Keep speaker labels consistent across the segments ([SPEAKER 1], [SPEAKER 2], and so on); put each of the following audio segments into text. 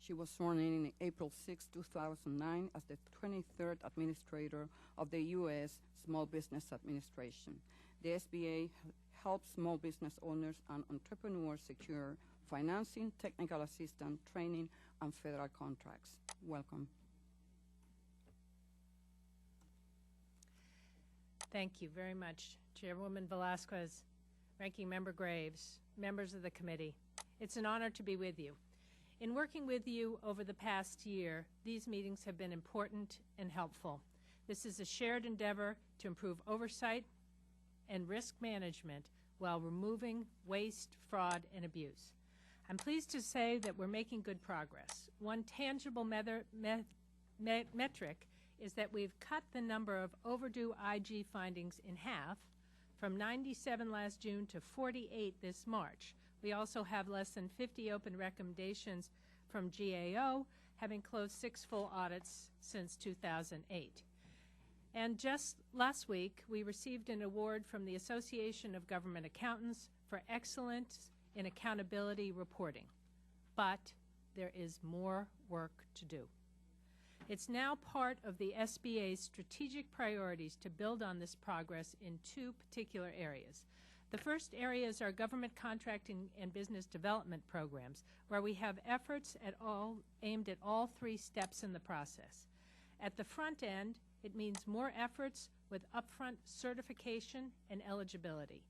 [SPEAKER 1] She was sworn in April 6, 2009 as the 23rd Administrator of the U.S. Small Business Administration. The SBA helps small business owners and entrepreneurs secure financing, technical assistance, training, and federal contracts. Welcome.
[SPEAKER 2] Thank you very much, Chairwoman Velasquez, Ranking Member Graves, members of the committee. It's an honor to be with you. In working with you over the past year, these meetings have been important and helpful. This is a shared endeavor to improve oversight and risk management while removing waste, fraud, and abuse. I'm pleased to say that we're making good progress. One tangible metric is that we've cut the number of overdue IG findings in half, from 97 last June to 48 this March. We also have less than 50 open recommendations from GAO, having closed 6 full audits since 2008. And just last week, we received an award from the Association of Government Accountants for excellence in accountability reporting. But there is more work to do. It's now part of the SBA's strategic priorities to build on this progress in 2 particular areas. The first area is our government contracting and business development programs, where we have efforts aimed at all 3 steps in the process. At the front end, it means more efforts with upfront certification and eligibility.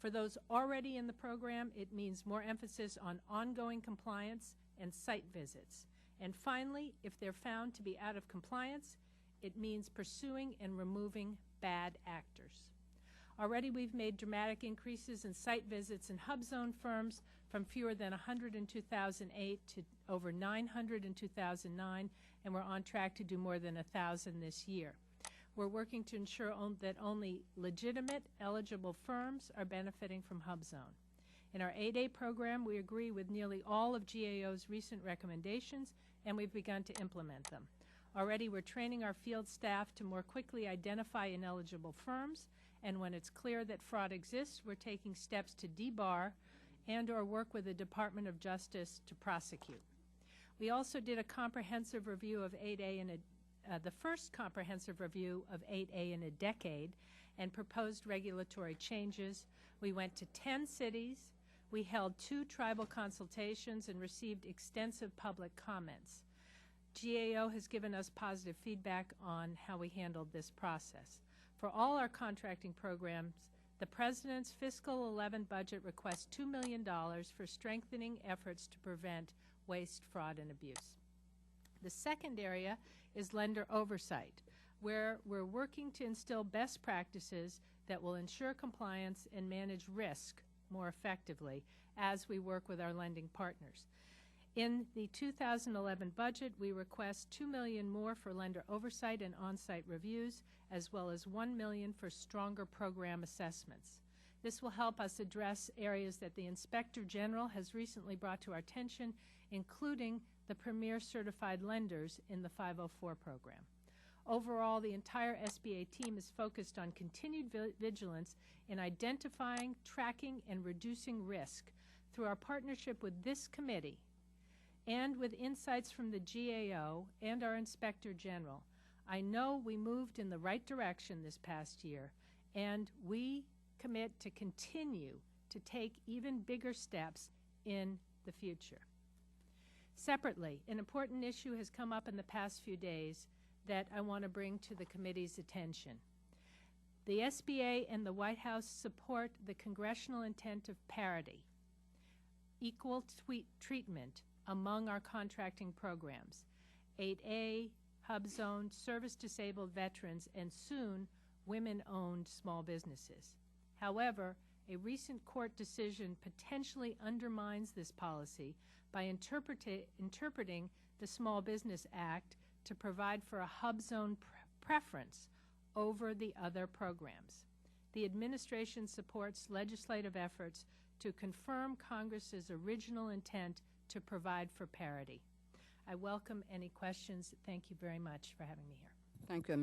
[SPEAKER 2] For those already in the program, it means more emphasis on ongoing compliance and site visits. And finally, if they're found to be out of compliance, it means pursuing and removing bad actors. Already we've made dramatic increases in site visits in hub zone firms from fewer than 100 in 2008 to over 900 in 2009, and we're on track to do more than 1,000 this year. We're working to ensure that only legitimate, eligible firms are benefiting from hub zone. In our 8A program, we agree with nearly all of GAO's recent recommendations, and we've begun to implement them. Already we're training our field staff to more quickly identify ineligible firms, and when it's clear that fraud exists, we're taking steps to debar and or work with the Department of Justice to prosecute. We also did a comprehensive review of 8A the first comprehensive review of 8A in a decade, and proposed regulatory changes. We went to 10 cities. We held 2 tribal consultations and received extensive public comments. GAO has given us positive feedback on how we handled this process. For all our contracting programs, the President's fiscal 11 budget requests $2 million for strengthening efforts to prevent waste, fraud, and abuse. The second area is lender oversight, where we're working to instill best practices that will ensure compliance and manage risk more effectively as we work with our lending partners. In the 2011 budget, we request $2 million more for lender oversight and on-site reviews, as well as $1 million for stronger program assessments. This will help us address areas that the Inspector General has recently brought to our attention, including the premier certified lenders in the 504 program. Overall, the entire SBA team is focused on continued vigilance in identifying, tracking, and reducing risk through our partnership with this committee and with insights from the GAO and our Inspector General. I know we moved in the right direction this past year, and we commit to continue to take even bigger steps in the future. Separately, an important issue has come up in the past few days that I want to bring to the committee's attention. The SBA and the White House support the congressional intent of parity, equal treatment among our contracting programs, 8A, Hub Zone, service-disabled veterans, and soon women-owned small businesses. However, a recent court decision potentially undermines this policy by interpreting the Small Business Act to provide for a hub zone preference over the other programs. The administration supports legislative efforts to confirm Congress's original intent to provide for parity. I welcome any questions. Thank you very much for having me here.
[SPEAKER 1] Thank you,